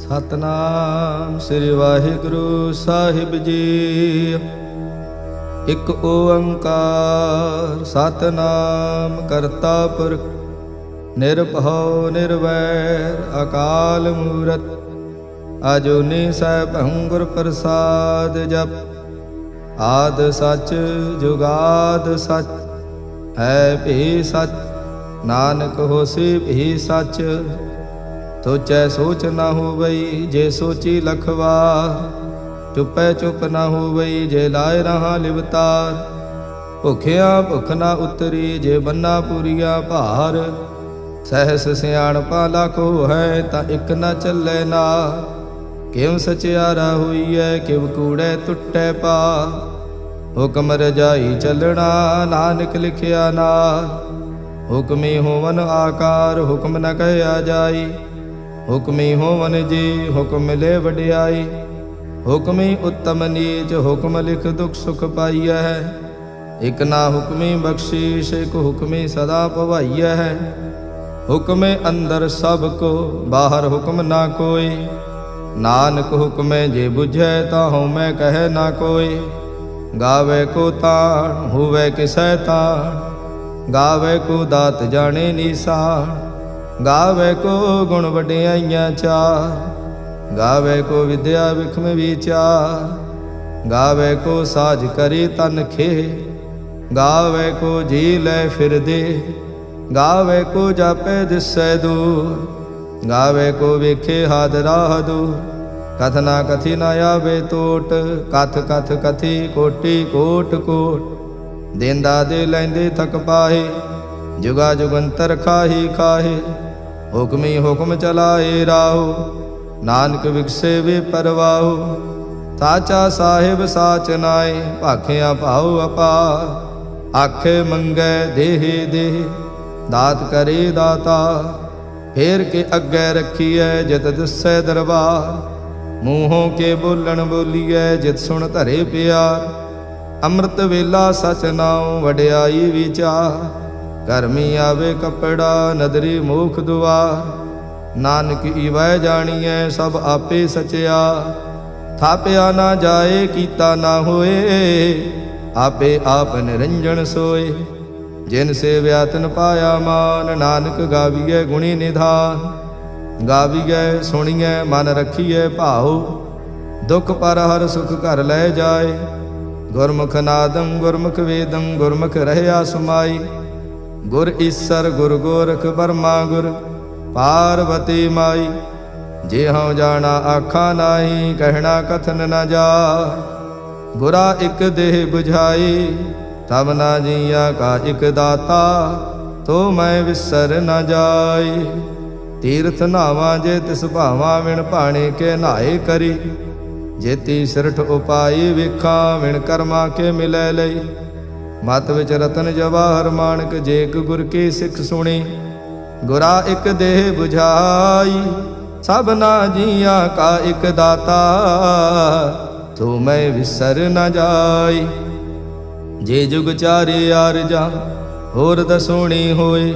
ਸਤਨਾਮ ਸ੍ਰੀ ਵਾਹਿਗੁਰੂ ਸਾਹਿਬ ਜੀ। ਇਕ ਓੰਕਾਰ ਸਤਨਾਮ ਕਰਤਾ ਪੁਰਖ ਨਿਰਭਉ ਨਿਰਵੈਰ ਅਕਾਲ ਮੂਰਤ ਅਜੂਨੀ ਸੈਭੰ ਗੁਰ ਪ੍ਰਸਾਦ ਜਪ। ਆਦ ਸਚ ਜੁਗਾਦ ਸਚ ਹੈ ਭੀ ਸਚ ਨਾਨਕ ਹੋਸੀ ਭੀ ਸਚ। ਸੋਚੈ ਸੋਚ ਨਾ ਹੋਵਈ ਜੇ ਸੋਚੀ ਲਖਵਾਰ। ਚੁਪੈ ਚੁਪ ਨਾ ਹੋਵਈ ਜੇ ਲਾਇ ਰਹਾ ਲਿਵਤਾਰ। ਭੁਖਿਆ ਭੁਖ ਨਾ ਉਤਰੀ ਜੇ ਬੰਨਾ ਪੂਰੀਆ ਭਾਰ। ਸਹਿਸ ਸਿਆਣਪਾ ਲਾਖੋ ਹੈ ਤਾਂ ਇਕ ਨਾ ਚੱਲੇ ਨਾਰ। ਕਿਉ ਸਚਿਆਰਾ ਹੋਈਐ ਕਿਵ ਕੂੜੈ ਟੁੱਟੈ ਪਾ। ਹੁਕਮ ਰਜਾਈ ਚੱਲਣਾ ਨਾਨਕ ਲਿਖਿਆ ਨਾਰ। ਹੁਕਮੀ ਹੋਵਨ ਆਕਾਰ ਹੁਕਮ ਨ ਕਹਿਆ ਜਾਈ। ਹੁਕਮੀ ਹੋਵਨ ਜੀ ਹੁਕਮ ਮਿਲੇ ਵਡਿਆਈ। ਹੁਕਮੀ ਉੱਤਮ ਨੀਚ ਹੁਕਮ ਲਿਖ ਦੁਖ ਸੁਖ ਪਾਈਐ। ਇਕ ਨਾ ਹੁਕਮੀ ਬਖਸ਼ੀਸ਼ ਇਕ ਹੁਕਮੀ ਸਦਾ ਭਵਾਈਐ। ਹੁਕਮੇ ਅੰਦਰ ਸਭ ਕੋ ਬਾਹਰ ਹੁਕਮ ਨਾ ਕੋਈ। ਨਾਨਕ ਹੁਕਮੇ ਜੇ ਬੁਝੈ ਤਾਂ ਹਉਮੈ ਕਹੈ ਨਾ ਕੋਈ। ਗਾਵੇ ਕੋ ਤਾਣ ਹੋਵੇ ਕਿਸੈ ਤਾਣ। ਗਾਵੇ ਕੋ ਦਾਤ ਜਾਣੇ ਨੀਸਾਨ। ਗਾਵੇ ਕੋ ਗੁਣ ਵਡਿਆਈਆਂ ਚਾਰ। ਗਾਵੇ ਕੋ ਵਿਦਿਆ ਵਿਖਮ ਵਿਚਾਰ। ਗਾਵੇ ਕੋ ਸਾਜ ਕਰੀ ਤਨ ਖੇ। ਗਾਵੇ ਕੋ ਜੀ ਲੈ ਫਿਰਦੇ। ਗਾਵੇ ਕੋ ਜਾਪੇ ਦਿਸੈ ਦੂਰ। ਗਾਵੇ ਕੋ ਵੇਖੇ ਹਾਦ ਰਾਹ ਦੂਰ। ਕਥਨਾ ਕਥੀ ਨ ਆਵੇ ਟੋਟ। ਕਥ ਕਥ ਕਥੀ ਕੋਟੀ ਕੋਟ ਕੋਟ। ਦੇਂਦਾ ਦੇ ਲੈਂਦੇ ਥਕ ਪਾਹੇ। ਜੁਗਾ ਜੁਗੰਤਰ ਖਾਹੀ ਖਾਹੇ। ਹੁਕਮੀ ਹੁਕਮ ਚਲਾਏ ਰਾਹੋ। ਨਾਨਕ ਵਿਗਸੇ ਵੇ ਪਰਵਾਹੋ। ਸਾਚਾ ਸਾਹਿਬ ਸਾਚ ਨਾਏ ਭਾਖਿਆ ਭਾਉ ਅਪਾਰ। ਆਖੇ ਮੰਗੈ ਦੇਹ ਦੇਹ ਦਾਤ ਕਰੇ ਦਾਤਾ। ਫੇਰ ਕੇ ਅੱਗੇ ਰੱਖੀਐ ਜਿਤ ਦਿਸੈ ਦਰਬਾਰ। ਮੂੰਹੋਂ ਕੇ ਬੋਲਣ ਬੋਲੀਐ ਜਿਤ ਸੁਣ ਧਰੇ ਪਿਆਰ। ਅੰਮ੍ਰਿਤ ਵੇਲਾ ਸਚ ਨਾਉ ਵਡਿਆਈ ਵਿਚਾਰ। ਕਰਮੀ ਆਵੇ ਕਪੜਾ ਨਦਰੀ ਮੋਖ ਦੁਆਰ। ਨਾਨਕ ਈਵੈ ਜਾਣੀਐ ਸਭ ਆਪੇ ਸਚਿਆ। ਥਾਪਿਆ ਨਾ ਜਾਏ ਕੀਤਾ ਨਾ ਹੋਏ। ਆਪੇ ਆਪ ਨਿਰੰਜਨ ਸੋਏ। ਜਿਨ ਸੇਵਿਆ ਤਿਨ ਪਾਇਆ ਮਾਨ। ਨਾਨਕ ਗਾਵੀਐ ਗੁਣੀ ਨਿਧਾਨ। ਗਾਵੀਐ ਸੁਣੀਐ ਮਨ ਰੱਖੀਐ ਭਾਉ। ਦੁਖ ਪਰ ਹਰ ਸੁਖ ਘਰ ਲੈ ਜਾਏ। ਗੁਰਮੁਖ ਨਾਦੰ ਗੁਰਮੁਖ ਵੇਦੰ ਗੁਰਮੁਖ ਰਹਿਆ ਸਮਾਈ। ਗੁਰ ਈਸਰ ਗੁਰ ਗੋਰਖ ਬਰਮਾ ਗੁਰ ਪਾਰਵਤੀ ਮਾਈ। ਜੇ ਹਉ ਜਾਣਾ ਆਖਾਂ ਨਾਹੀ ਕਹਿਣਾ ਕਥਨ ਨ ਜਾ। ਗੁਰਾ ਇਕ ਦੇਹ 부ਝਾਈ ਤਬ ਨਾ ਜੀਆ ਕਾ ਇਕ ਦਾਤਾ। ਤੋ ਮੈਂ ਵਿਸਰ ਨ ਜਾਈ। ਤੀਰਥ ਨਾਵਾਂ ਜੇ ਤਿਸ ਭਾਵਾਂ ਵਿਣ ਭਾਣੇ ਕੇ ਨਾਏ ਕਰੀ। ਜੇਤੀ ਸਿਰਠ ਉਪਾਈ ਵੇਖਾਂ ਵਿਣ ਕਰਮਾ ਕੇ ਮਿਲੈ ਲਈ। ਮਤ ਵਿੱਚ ਰਤਨ ਜਵਾਹਰ ਮਾਣਕ ਜੇ ਇਕ ਗੁਰ ਕੀ ਸਿੱਖ ਸੁਣੀ। ਗੁਰਾ ਇਕ ਦੇਹ 부ਝਾਈ ਸਭ ਨਾ ਜੀਆਂ ਕਾ ਇਕ ਦਾਤਾ। ਤੋ ਮੈਂ ਵਿਸਰ ਨ ਜਾਈ। ਜੇ ਜੁਗ ਚਾਰੇ ਆਰਜਾ ਹੋਰ ਦਸੋਣੀ ਹੋਏ।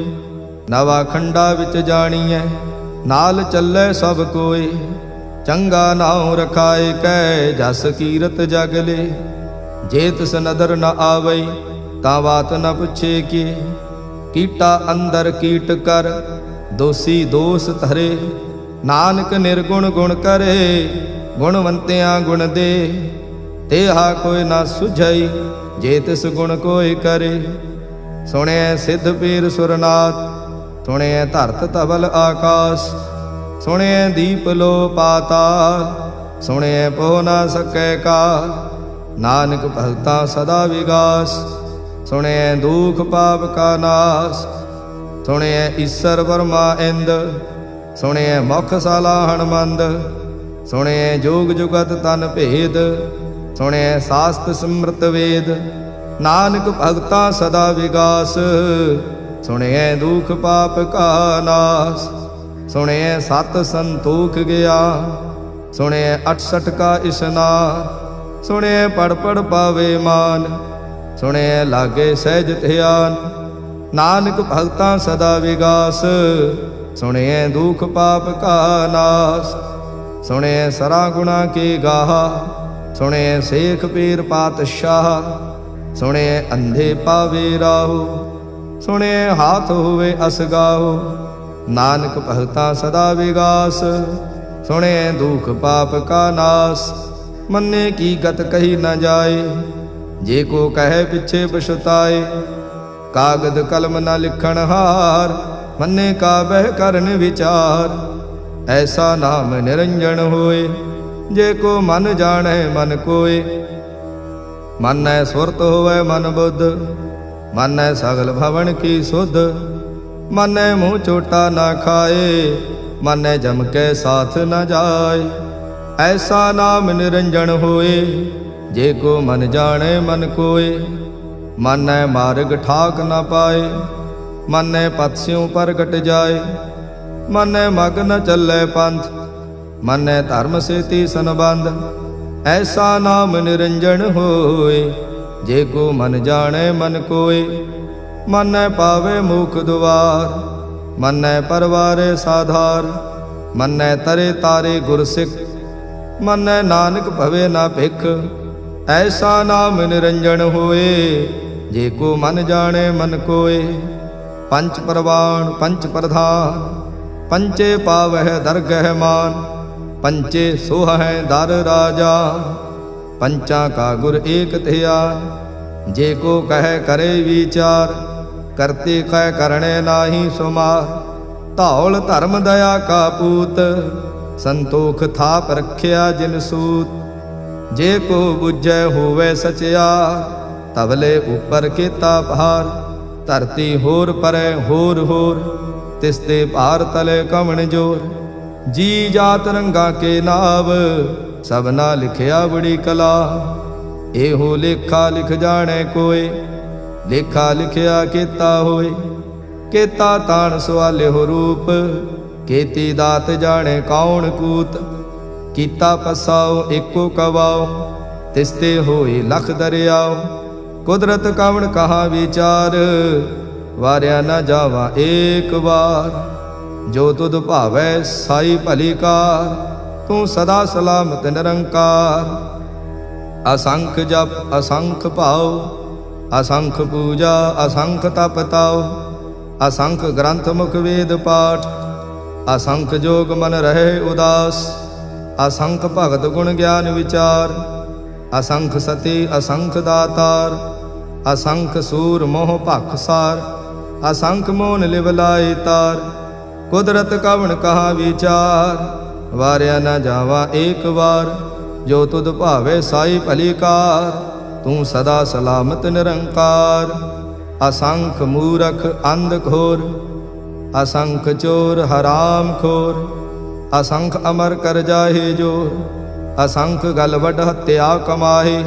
ਨਵਾ ਖੰਡਾ ਵਿੱਚ ਜਾਣੀਐ ਨਾਲ ਚੱਲੇ ਸਭ ਕੋਏ। ਚੰਗਾ ਨਾਉ ਰਖਾਏ ਕੈ ਜਸ ਕੀਰਤ ਜਗਲੇ। ਜੇ ਤਿਸ ਨਦਰ ਨ ਆਵਈ ਤਾਂ ਬਾਤ ਨ ਪੁੱਛੇ ਕੀ। ਕੀਟਾ ਅੰਦਰ ਕੀਟ ਕਰ ਦੋਸੀ ਦੋਸ ਧਰੇ। ਨਾਨਕ ਨਿਰਗੁਣ ਗੁਣ ਕਰੇ ਗੁਣਵੰਤਿਆਂ ਗੁਣ ਦੇ। ਤੇਹਾ ਕੋਈ ਨਾ ਸੁਝਈ ਜੇ ਤਿਸ ਗੁਣ ਕੋਈ ਕਰੇ। ਸੁਣਿਐ ਸਿੱਧ ਪੀਰ ਸੁਰਨਾਥ ਸੁਣਿਐ ਧਰਤ ਧਵਲ ਆਕਾਸ। ਸੁਣਿਐ ਦੀਪ ਲੋ ਪਾਤਾਲ ਸੁਣਿਐ ਪੋ ਨਾ ਸਕੈ ਕਾਲ। ਨਾਨਕ ਭਗਤਾ ਸਦਾ ਵਿਗਾਸ ਸੁਣਿਐ ਦੁਖ ਪਾਪ ਕਾ ਨਾਸ। ਸੁਣਿਐ ਈਸਰ ਵਰਮਾ ਇੰਦ ਸੁਣਿਐ ਮੁਖ ਸਾਲਾਹਣ ਮੰਦ। ਸੁਣਿਐ ਜੋਗ ਜੁਗਤ ਤਨ ਭੇਦ ਸੁਣਿਐ ਸਾਸਤ ਸਿਮਰਤ ਵੇਦ। ਨਾਨਕ ਭਗਤਾ ਸਦਾ ਵਿਗਾਸ ਸੁਣਿਐ ਦੁਖ ਪਾਪ ਕਾ ਨਾਸ। ਸੁਣਿਐ ਸਤ ਸੰਤੋਖ ਗਿਆਨ ਸੁਣਿਐ 68 ਕਾ ਇਸ਼ਨਾਨ। ਸੁਣਿਐ ਪੜ ਪੜ ਪਾਵੇ ਮਾਨ ਸੁਣਿਐ ਲਾਗੇ ਸਹਿਜ ਧਿਆਨ। ਨਾਨਕ ਭਗਤਾਂ ਸਦਾ ਵਿਗਾਸ ਸੁਣਿਐ ਦੁਖ ਪਾਪ ਕਾ ਨਾਸ। सुने सरा गुणा के गाहा, सुने शेख पीर पातशाह, सुने अंधे पावे राहो, सुने हाथ होवे असगाहो, नानक भगता सदा विगास, सुने दुख पाप का नास, मन्ने की गत कही न जाए, जे को कहे पिछे पछताए, कागद कलम न लिखण हार, मन्ने का बह करन विचार, ऐसा नाम निरंजन होए, जे को मन जाने मन कोय, मन है सुरत होवे मन बुद्ध, मन है सगल भवन की सुध, मन है मुँह चोटा ना खाए, मन है जम के साथ न जाए, ऐसा नाम निरंजन होए, जे को मन जाने मन कोय, मन है मार्ग ठाक न पाए, मन है पत्स्यों पर कट जाए, मन है मग न चले पंथ, मन है धर्म से तीसन बंध, ऐसा नाम निरंजन होए, जे को मन जाने मन कोय, मन है पावे मुख द्वार, मन है परवारे साधार, मन है तरे तारे गुरसिख, मन है नानक भवे ना भिख, ऐसा नाम निरंजन होए, जे को मन जाने मन कोय, पंच परवान पंच प्रधान, पंचे पावह दरगह मान, पंचे सोह हैं दर राजा, पंचा का गुर एक ध्यान, जे को कह करे विचार, करते कह करने नाही सुमार, धौल धर्म दया का पूत, संतोख थाप रखिया जिन सूत, जे को बुझै होवे सचियार, तबले ऊपर केता भार, धरती होर परे होर होर, तिसते भार तले कमण जोर, जी जात रंगा के नाव, सबना लिखिया बड़ी कला, एहो लेखा लिख जाने कोय, लेखा लिखिया केता होए, केता ताण सवाले हो रूप, केती दात जाने कौन कूत, कीता पसाओ एको कवाओ, तिसते होए लख दरियाओ, कुदरत कवण कहा विचार, वारिया न जावा एक बार, जो तुद भावै साई भली कार, तू सदा सलामत निरंकार, असंख जप असंख भाव, असंख पूजा असंख तप ताओ, असंख ग्रंथ मुख वेद पाठ, असंख जोग मन रहे उदास, असंख भगत गुण ज्ञान विचार, असंख सती असंख दातार, असंख सूर मोह भखसार, असंख मोन लिवलाए तार, कुदरत कवण कहा विचार, वारिया न जावा एक बार, जो तुद भावे साई भली कार, तू सदा सलामत निरंकार, असंख मूरख अंध घोर, असंख चोर हराम खोर, असंख अमर कर जाहे जोर, असंख गल वड हत्या कमाहे,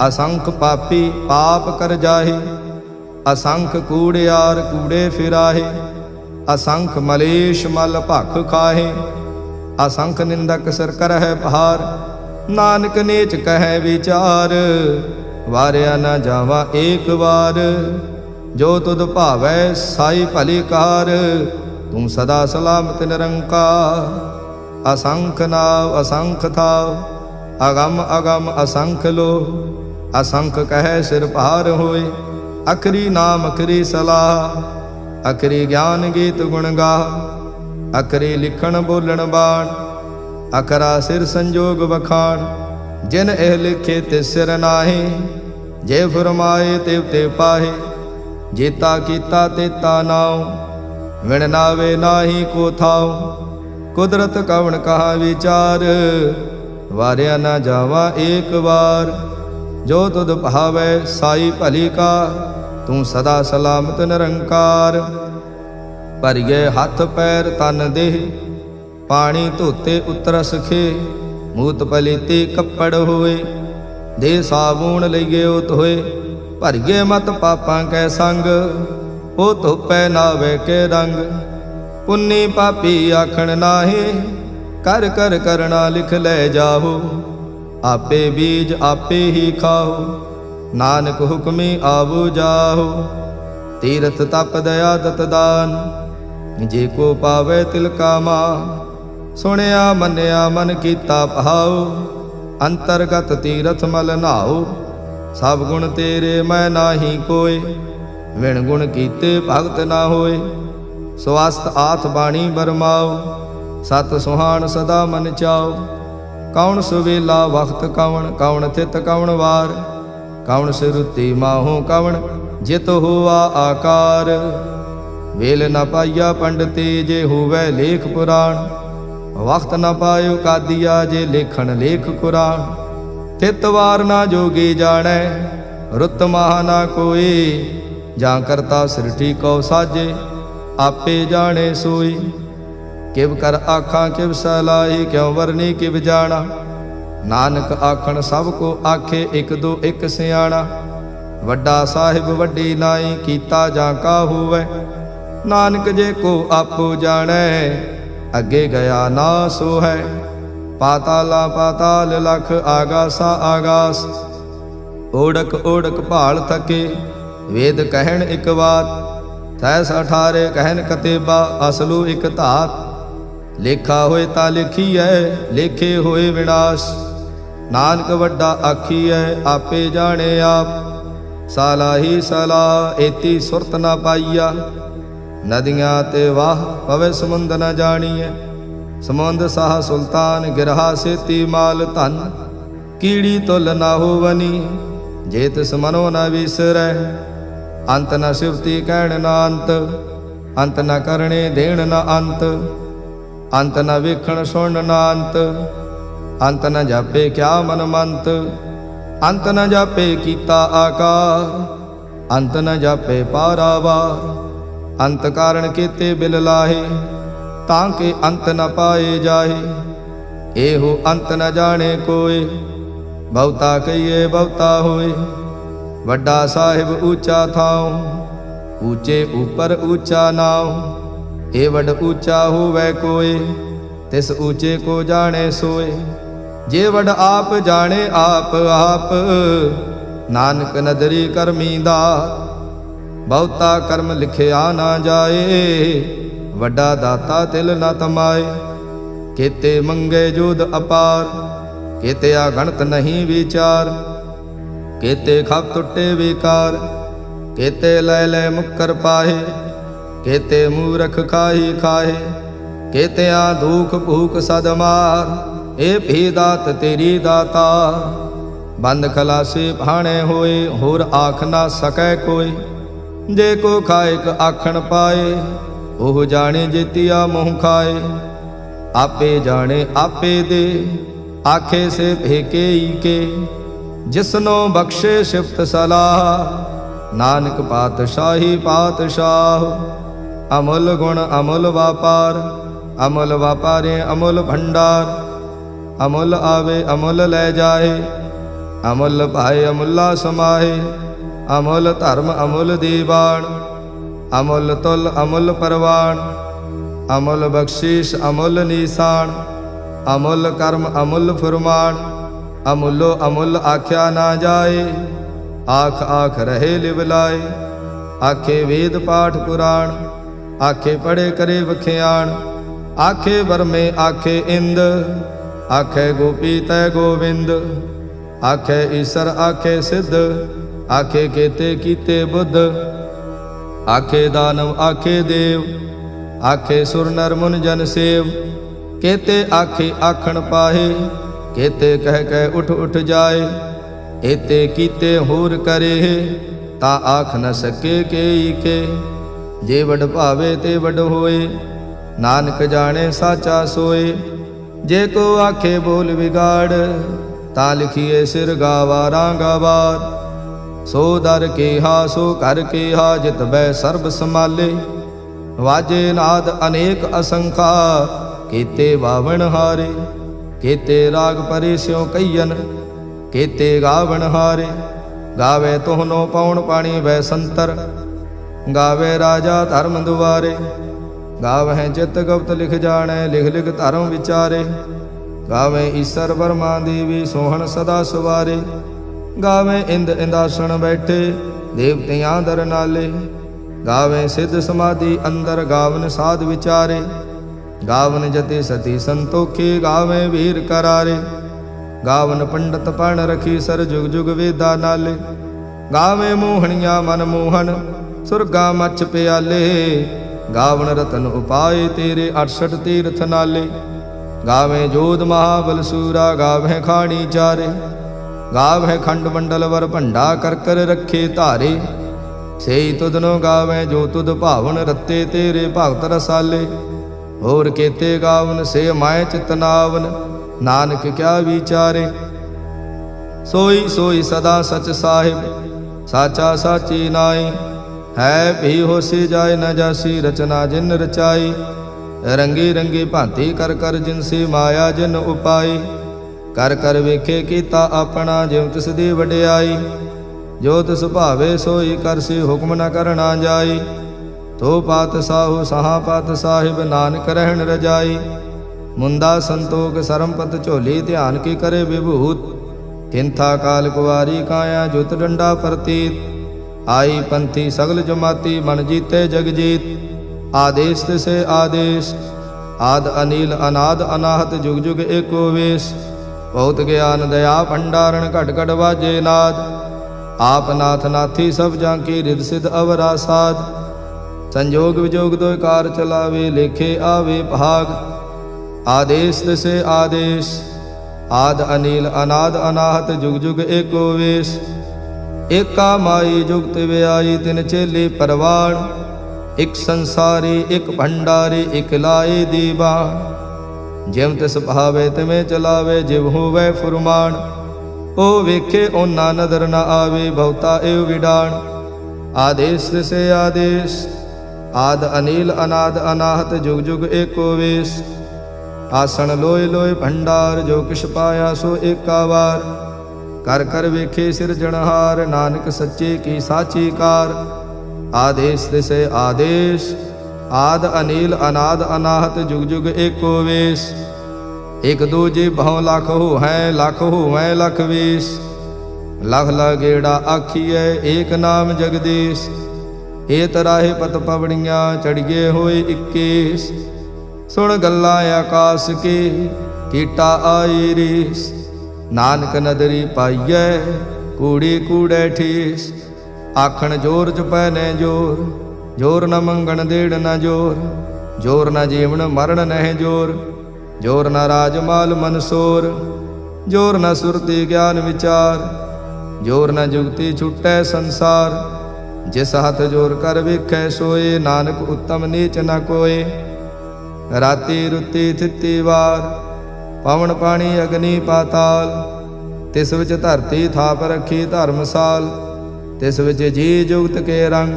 असंख पापी पाप कर जाहे, असंख कूड़ियार कूड़े फिराहे, असंख मलेश मल भख खाहे, असंख निंदक सिर करह भार, नानक नीच कह विचार, वारिया न जावा एक बार, जो तुद भावै साई भली कार, तू सदा सलामत निरंकार, असंख नाव असंख थाव, अगम अगम असंख लो, असंख कह सिर भार होए, अखरी नाम अखरी सलाह, अखरी ज्ञान गीत गुण गा, अखरी लिखण बोलण बाण, अखरा सिर संजोग बखान, जिन एह लिखे तिस सिर नाहे, जे फुरमाए तिव ते पाहे, जेता कीता तेता नाव, विण नावे नाही को थाव, कुदरत कवण कहा विचार, वारिया न जावा एक बार, जो तुद भावै साई भली का, तू सदा सलामत निरंकार, भरिए हथ पैर तन देह, पानी धोते उतरस खे, मूत पलीते कपड़ होए, दे साबून लइए उत होए, भरिए मत पापां कै संग, ओ धोपै नावे के रंग, पुन्नी पापी आखण नाहे, कर कर करना लिख ले जाहो, आपे बीज आपे ही खाओ, नानक हुक्मी आवो जाहो, तीरथ तप दया दत दान, जे को पावे तिल का मान, ਸੁਣਿਆ ਮੰਨਿਆ ਮਨ ਕੀਤਾ ਭਾਉ, ਅੰਤਰਗਤ ਤੀਰਥ ਮਲ ਨਾਉ। ਸਭ ਗੁਣ ਤੇਰੇ ਮੈਂ ਨਾਹੀ ਕੋਇ, ਵਿਣ ਗੁਣ ਕੀਤੇ ਭਗਤ ਨਾ ਹੋਏ। ਸਵਸਤ ਆਥ ਬਾਣੀ ਬਰਮਾਓ, ਸਤ ਸੁਹਾਣ ਸਦਾ ਮਨ ਚਾਓ। ਕੌਣ ਸੁਵੇਲਾ ਵਖਤ ਕਵਣ, ਕਵਣ ਥਿਤ ਕਵਣ ਵਾਰ। ਕਵਣ ਸਿਰੁਤੀ ਮਾਹੋ ਕਵਣ, ਜਿਤ ਹੋਆ ਆਕਾਰ। ਵੇਲ ਨ ਪਾਈਆ ਪੰਡਤੇ, ਜੇ ਹੋਵੈ ਲੇਖ ਪੁਰਾਣ। ਵਖਤ ਨ ਪਾਇਓ ਕਾਦੀਆ, ਜੇ ਲੇਖਣ ਲੇਖ ਕੁਰਾਨ। ਥਿਤ ਵਾਰ ਨਾ ਜੋਗੀ ਜਾਣੈ, ਰੁੱਤ ਮਾਹ ਨਾ ਕੋਏ। ਜਾਂ ਕਰਤਾ ਸ੍ਰਿਸ਼ਟੀ ਕਉ ਸਾਜੇ, ਆਪੇ ਜਾਣੇ ਸੋਈ। ਕਿਵ ਕਰ ਆਖਾਂ ਕਿਵ ਸਲਾਹੀ, ਕਿਉ ਵਰਨੀ ਕਿਵ ਜਾਣਾ। ਨਾਨਕ ਆਖਣ ਸਭ ਕੋ ਆਖੇ, ਇਕ ਦੋ ਇਕ ਸਿਆਣਾ। ਵੱਡਾ ਸਾਹਿਬ ਵੱਡੀ ਨਾਈ, ਕੀਤਾ ਜਾਂ ਕਾ ਹੋਵੈ। ਨਾਨਕ ਜੇ ਕੋ ਆਪੋ ਜਾਣੈ, ਅੱਗੇ ਗਿਆ ਨਾ ਸੋ ਹੈ। ਪਾਤਾਲਾ ਪਾਤਾਲ ਲਖ, ਆਗਾਸਾ ਆਗਾਸ। ਓੜਕ ਓੜਕ ਭਾਲ ਥਕੇ, ਵੇਦ ਕਹਿਣ ਇਕ ਬਾਤ। ਤੈਸ 18 ਕਹਿਨ ਕਤੇਬਾ, ਅਸਲੂ ਇਕ ਧਾਤ। ਲੇਖਾ ਹੋਏ ਤਾਂ ਲਿਖੀਐ, ਲੇਖੇ ਹੋਏ ਵਿਨਾਸ਼। ਨਾਨਕ ਵੱਡਾ ਆਖੀਐ, ਆਪੇ ਜਾਣੇ ਆਪ। ਸਾਲਾਹੀ ਸਲਾ, ਏਤੀ ਸੁਰਤ ਨਾ ਪਾਈਆ। ਨਦੀਆਂ ਤੇ ਵਾਹ, ਪਵੇ ਸਮੁੰਦ ਨ ਜਾਣੀਐ। ਸਮੁੰਦ ਸਾਹ ਸੁਲਤਾਨ, ਗਿਰਹਾ ਸੇਤੀ ਮਾਲ ਧਨ। ਕੀੜੀ ਤੁਲ ਨਾ ਹੋਵਨੀ, ਜੇ ਤਿਸ ਮਨੋ ਨ ਵਿਸਰੈ। ਅੰਤ ਨ ਸਿਵਤੀ ਕਹਿਣ ਨਾ ਅੰਤ, ਅੰਤ ਨ ਕਰਣੇ ਦੇਣ ਨਾ ਅੰਤ। ਅੰਤ ਨ ਵੇਖਣ ਸੁਣ ਨਾ ਅੰਤ, ਅੰਤ ਨ ਜਾਪੇ ਕਿਆ ਮਨ ਮੰਤ। ਅੰਤ ਨ ਜਾਪੇ ਕੀਤਾ ਆਕਾਰ, ਅੰਤ ਨ ਜਾਪੇ ਪਾਰਾਵਾਰ। ਅੰਤ ਕਾਰਣ ਕੀਤੇ ਬਿਲ ਲਾਹੇ, ਤਾਂ ਕਿ ਅੰਤ ਨ ਪਾਏ ਜਾਹੇ। ਇਹੋ ਅੰਤ ਨ ਜਾਣੇ ਕੋਏ, ਬਹੁਤਾ ਕਹੀਏ ਬਹੁਤਾ ਹੋਏ। ਵੱਡਾ ਸਾਹਿਬ ਊਚਾ ਥਾਉ, ਊਚੇ ਉਪਰ ਊਚਾ ਨਾਉ। ਇਹ ਵੱਡ ਊਚਾ ਹੋਵੈ ਕੋਏ, ਤਿਸ ਊਚੇ ਕੋ ਜਾਣੇ ਸੋਏ। ਜੇ ਵੱਡ ਆਪ ਜਾਣੇ ਆਪ ਆਪ, ਨਾਨਕ ਨਦਰੀ ਕਰਮੀ ਦਾਤ। ਬਹੁਤਾ ਕਰਮ ਲਿਖਿਆ ਨਾ ਜਾਏ, ਵੱਡਾ ਦਾਤਾ ਤਿਲ ਨ ਤਮਾਏ। ਕੀਤੇ ਮੰਗੇ ਜੋਦ ਅਪਾਰ, ਕੀਤੇ ਅਗਣਤ ਨਹੀਂ ਵਿਚਾਰ। ਕੀਤੇ ਖਪ ਟੁੱਟੇ ਵਿਕਾਰ, ਕੀਤੇ ਲੈ ਲੈ ਮੁੱਕਰ ਪਾਹੇ। ਕੀਤੇ ਮੂਰਖ ਖਾਹੀ ਖਾਹੇ, ਕੀਤਿਆਂ ਦੁਖ ਭੂਖ ਸਦ ਮਾਰ। ਇਹ ਭੀ ਦਾਤ ਤੇਰੀ ਦਾਤਾ, ਬੰਦ ਖਲਾਸੇ ਭਾਣੇ ਹੋਏ। ਹੋਰ ਆਖ ਨਾ ਸਕੈ ਕੋਈ, ਜੇ ਕੋ ਖਾਇਕ ਆਖਣ ਪਾਏ। ਉਹ ਜਾਣੇ ਜੇਤੀਆ ਮੋਹ ਖਾਏ। ਆਪੇ ਜਾਣੇ ਆਪੇ ਦੇ, ਆਖੇ ਸੇ ਭੇਕੇ ਈ ਕੇ। ਜਿਸਨੋ ਬਖਸ਼ੇ ਸਿਫਤ ਸਲਾਹ, ਨਾਨਕ ਪਾਤਸ਼ਾਹੀ ਪਾਤਸ਼ਾਹ। ਅਮੁੱਲ ਗੁਣ ਅਮੁੱਲ ਵਾਪਾਰ, ਅਮੁੱਲ ਵਾਪਾਰੇ ਅਮੁੱਲ ਭੰਡਾਰ। ਅਮੁੱਲ ਆਵੇ ਅਮੁੱਲ ਲੈ ਜਾਏ, ਅਮੁੱਲ ਭਾਏ ਅਮੁੱਲਾ ਸਮਾਏ। ਅਮੁੱਲ ਧਰਮ ਅਮੁੱਲ ਦੀਵਾਨ, ਅਮੁੱਲ ਤੁਲ ਅਮੁੱਲ ਪਰਵਾਨ। ਅਮੁੱਲ ਬਖਸ਼ੀਸ਼ ਅਮੁੱਲ ਨੀਸਾਨ, ਅਮੁੱਲ ਕਰਮ ਅਮੁੱਲ ਫੁਰਮਾਨ। ਅਮੁੱਲੋ ਅਮੁੱਲ ਆਖਿਆ ਨਾ ਜਾਏ, ਆਖ ਆਖ ਰਹੇ ਲਿਵਲਾਏ। ਆਖੇ ਵੇਦ ਪਾਠ ਪੁਰਾਣ, ਆਖੇ ਪੜੇ ਕਰੇ ਵਖਿਆਣ। ਆਖੇ ਬਰਮੇ ਆਖੇ ਇੰਦ, ਆਖੇ ਗੋਪੀ ਤੈ ਗੋਵਿੰਦ। ਆਖੇ ਈਸਰ ਆਖੇ ਸਿੱਧ, ਆਖੇ ਕੇਤੇ ਕੀਤੇ ਬੁੱਧ। ਆਖੇ ਦਾਨਵ ਆਖੇ ਦੇਵ, ਆਖੇ ਸੁਰ ਨਰ ਮੁਨ ਜਨ ਸੇਵ। ਕੇਤੇ ਆਖੇ ਆਖਣ ਪਾਹੇ, ਕੇਤੇ ਕਹਿ ਕਹਿ ਉਠ ਉਠ ਜਾਏ। ਏਤੇ ਕੀਤੇ ਹੋਰ ਕਰੇ, ਤਾਂ ਆਖ ਨ ਸਕੇ ਕੇਈ ਕੇ। ਜੇ ਵਡ ਭਾਵੇ ਤੇ ਵਡ ਹੋਏ, ਨਾਨਕ ਜਾਣੇ ਸਾਚਾ ਸੋਏ। ਜੇ ਕੋ ਆਖੇ ਬੋਲ ਵਿਗਾੜ, ਤਾਂ ਲਿਖੀਏ ਸਿਰ ਗਾਵਾਰਾਂ ਗਵਾਰ। ਸੋ ਦਰ ਕੇਹਾ ਸੋ ਘਰ ਕੇਹਾ, ਜਿਤ ਬੈ ਸਰਬ ਸਮਾਲੇ। ਵਾਜੇ ਨਾਦ ਅਨੇਕ ਅਸੰਖਾ, ਕੀਤੇ ਬਾਵਣ ਹਾਰੇ। ਕੀਤੇ ਰਾਗ ਪਰੇ ਸਿਉ ਕਈਨ, ਕੀਤੇ ਗਾਵਣ ਹਾਰੇ। ਗਾਵੇ ਤੋਹਨੋ ਪਉਣ ਪਾਣੀ ਵੈ ਸੰਤਰ, ਗਾਵੇ ਰਾਜਾ ਧਰਮ ਦੁਆਰੇ। ਗਾਵਹਿ ਚਿਤ ਗੁਪਤ ਲਿਖ ਜਾਣੈ, ਲਿਖ ਲਿਖ ਧਰਮ ਵਿਚਾਰੇ। ਗਾਵੇ ਈਸਰ ਬਰਮਾ ਦੇਵੀ, ਸੋਹਣ ਸਦਾ ਸਵਾਰੇ। ਗਾਵੇ ਇੰਦ ਇੰਦਾਸਣ ਬੈਠੇ, ਦੇਵਤਿਆਂ ਦਰ ਨਾਲੇ। ਗਾਵੇ ਸਿੱਧ ਸਮਾਧੀ ਅੰਦਰ, ਗਾਵਨ ਸਾਧ ਵਿਚਾਰੇ। गावन जति सती संतोखी, गावे वीर करारे। गावन पंडित पण रखी, सर जुग जुग वेदा नाले। गावे मोहनिया मन मोहन, सुरगा मच प्याले। गावन रतन उपाय तेरे, 68 तीर्थ नाले। गावे जोध महाबल सूरा, गावे खाणी चारे। गावे खंड मंडल वर भंडा, कर कर रखे धारे। सेई तुधनो गावे जो तुध भावन, रत्ते तेरे भगत रसाले। होर केते गावन से माय चितनावन, नानक क्या विचारे। सोई सोई सदा सच साहिब, साचा साची नाई। है भी होसी जाय न जासी, रचना जिन रचाई। रंगी रंगी भांति कर कर, जिनसी माया जिन उपाई। कर कर वेखे कीता अपना, जिव तिस दी वडियाई। जो तिस भावे सोई करसी, हुक्म न करना जाई। तो पात साहु सहा पात साहिब, नानक रहन रजाई। मुंदा संतोख सरमपत झोली, ध्यान की करे विभूत। किंथा काल कुवारी काया, जुत डंडा प्रतीत। आई पंथी सगल जमाती, मन जीते जगजीत। आदेश तिसे आदेश, आद अनिल अनाद अनाहत, जुग जुग एको वेश। बहुत ज्ञान दया भंडारण, घट घट वाजे नाद। आप नाथ नाथी सब जांकी, रिद सिद्ध अवरा साध। संजोग विजोग दो कार चलावे, लेखे आवे भाग। आदेश तिसे आदेश, आद अनिल अनाद अनाहत, जुग जुग एको वेश। एका माई जुगत व्याई, तिन चेले परवाण। एक संसारी एक भंडारी, एक लाए दीवान। जिम तिस भावे तिमें चलावे, जिव होवै फुरमान। ओ वेखे ओना नदर न आवे, बहुता एव विडाण। आदेश तिसे आदेश, आद अनिल अनाद अनाहत, जुग जुग एको वेश। आसन लोय लोय भंडार, जो किश पाया सो एका वार। कर कर वेखे सिरजनहार, नानक सच्चे की साची कार। आदेश तिसे आदेश, आद अनिल अनाद अनाहत, जुग जुग एको वेश। एक दूजे भव लख हो है, लख हो है लख वेश। लख लगेड़ा आखिए, एक नाम जगदीश। ए तराहे पत पवड़ियाँ, चढ़िए होए 21। सुन गल्ला आकाश के, कीटा आई रीस। नानक नदरी पाइए, कूड़ी कूड़े ठीस। आखण जोर चपै ने जोर, जोर न मंगण देड़ न जोर। जोर न जीवन मरण नह जोर, जोर न राजमाल मनसोर। जोर न सुरति ज्ञान विचार, जोर न जुगति छुटै संसार। जिस हथ जोर कर वेखै सोए, नानक उत्तम नीच न कोय। राति रुति थिति वार, पवन पानी अग्नि पाताल। तिस विच धरती थाप रखी धर्मसाल। तिस विच जी जुगत के रंग,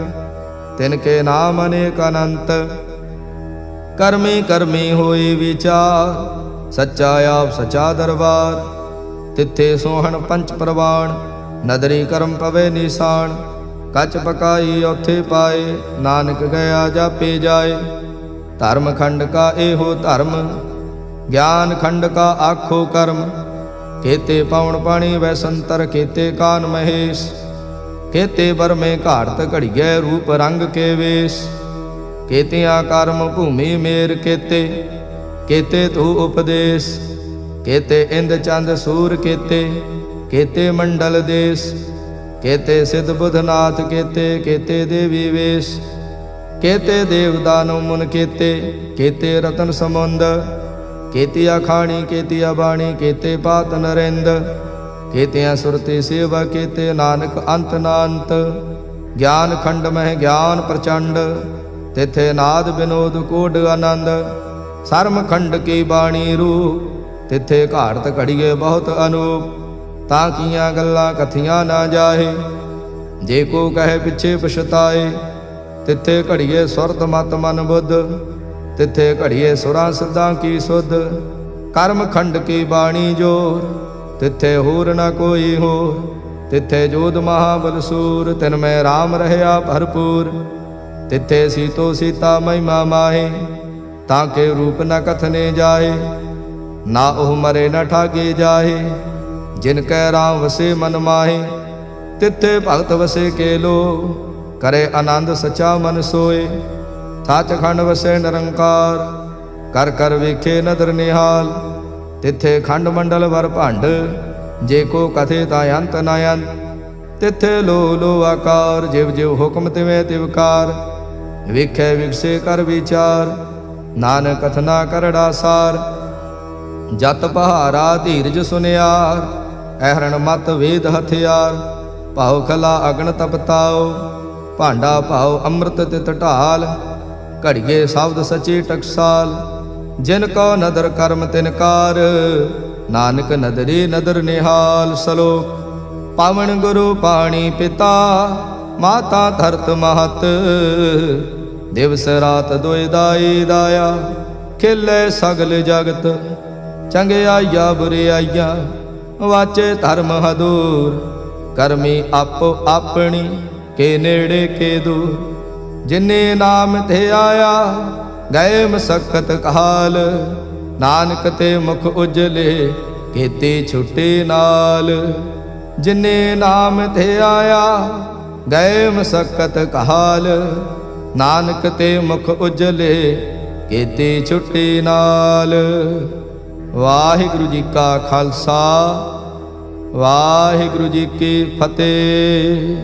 तिनके नाम अनेक अनंत। कर्मी कर्मी होई विचार, सच्चा आप सच्चा दरबार। तिथे सोहन पंच प्रवाण, नदरी कर्म पवे निशान। कच पकाई औथे पाए, नानक गया जापे जाए। धर्म खंड का एहो धर्म, ज्ञान खंड का आखो कर्म। केते पवन पानी वै संतर, केते कान महेश। केते बर में घाड़त घड़िए, रूप रंग के वेश। केतिया कर्म भूमि मेर केते, केते तू उपदेश। केते इंद चंद सूर केते, केते मंडल देश। केते सिद्ध बुधनाथ केते, केते देवी वेश। केते देव दानव मुन केते, केते रतन समुंद। केतिया खाणी केतिया बाणी, केते पात नरेंद। केतिया सुरति सेवा केते, नानक अंत नांत। ज्ञान खंड मह ज्ञान प्रचंड, तिथे नाद विनोद कोड आनंद। सरम खंड की बाणी रूप, तिथे घाड़त घड़िए बहुत अनूप। ताकियां गल्लां कथियां ना जाहे, जे को कहे पिछे पछताए। तिथे घड़िए सुरत मत मन बुद्ध, तिथे घड़िए सुरां सिद्धां की सुध। कर्म खंड की बाणी जोर, तिथे होर न कोई होर। तिथे जोध महाबल सूर, तिन में राम रहया भरपूर। तिथे सीतो सीता महिमा माहे, ताके रूप न कथने जाए। ना ओह मरे न ठागे जाहे, जिनकै राम वसे मन माहे। तिथे भगत वसे के लो, करे आनंद सचा मन सोए। सच खंड वसे निरंकार, ਕਰ ਕਰ ਵੇਖੇ ਨਦਰ ਨਿਹਾਲ। ਤਿੱਥੇ ਖੰਡ ਮੰਡਲ ਵਰ ਭੰਡ, ਜੇ ਕੋ ਕਥੇ ਤਾਂ ਅੰਤ ਨਾ ਅੰਤ। ਤਿੱਥੇ ਲੋ ਲੋ ਆਕਾਰ, ਜਿਵ ਜਿਵ ਹੁਕਮ ਤਿਵੇਂ ਤਿਵਕਾਰ। ਵੇਖੈ ਵਿਗਸੇ ਕਰ ਵਿਚਾਰ, ਨਾਨਕ ਕਥਨਾ ਕਰੜਾ ਸਾਰ। ਜਤ ਪਹਾਰਾ ਧੀਰਜ ਸੁਨਿਆਰ, ਐਹਰਣ ਮਤ ਵੇਦ ਹਥਿਆਰ। ਭਾਉ ਖਲਾ ਅਗਨ ਤਪਤਾਓ, ਭਾਂਡਾ ਭਾਉ ਅੰਮ੍ਰਿਤ ਤਿਤ ਢਾਲ। ਘੜੀਏ ਸ਼ਬਦ ਸਚੇ ਟਕਸਾਲ, ਜਿਨ ਕੋ ਨਦਰ ਕਰਮ ਤਿਨਕਾਰ। ਨਾਨਕ ਨਦਰੀ ਨਦਰ ਨਿਹਾਲ। ਸਲੋਕ ਪਾਵਨ ਗੁਰੂ ਪਾਣੀ ਪਿਤਾ, ਮਾਤਾ ਧਰਤ ਮਹਤ। ਦਿਵਸ ਰਾਤ ਦੁਇ ਦਾਈ ਦਾਇਆ, ਖੇਲੇ ਸਗਲ ਜਗਤ। ਚੰਗਿਆਈਆ ਬੁਰਿਆਈਆ, ਵਾਚੇ ਧਰਮ ਹਦੂਰ। ਕਰਮੀ ਆਪੋ ਆਪਣੀ, ਕੇ ਨੇੜੇ ਕੇ ਦੂਰ। ਜਿਨੇ ਨਾਮ ਤੇ ਆਇਆ, ਗਏ ਮਸਕਤ ਕਾਲ। ਨਾਨਕ ਤੇ ਮੁਖ ਉਜਲੇ, ਕੀਤੀ ਛੁੱਟੀ ਨਾਲ। ਜਿਨੇ ਨਾਮ ਤੇ ਆਇਆ, ਗਏ ਮਸਕਤ ਕਾਲ। ਨਾਨਕ ਤੇ ਮੁਖ ਉਜਲੇ, ਕੀਤੀ ਛੁੱਟੀ ਨਾਲ। ਵਾਹਿਗੁਰੂ ਜੀ ਕਾ ਖਾਲਸਾ, ਵਾਹਿਗੁਰੂ ਜੀ ਕੀ ਫਤਿਹ।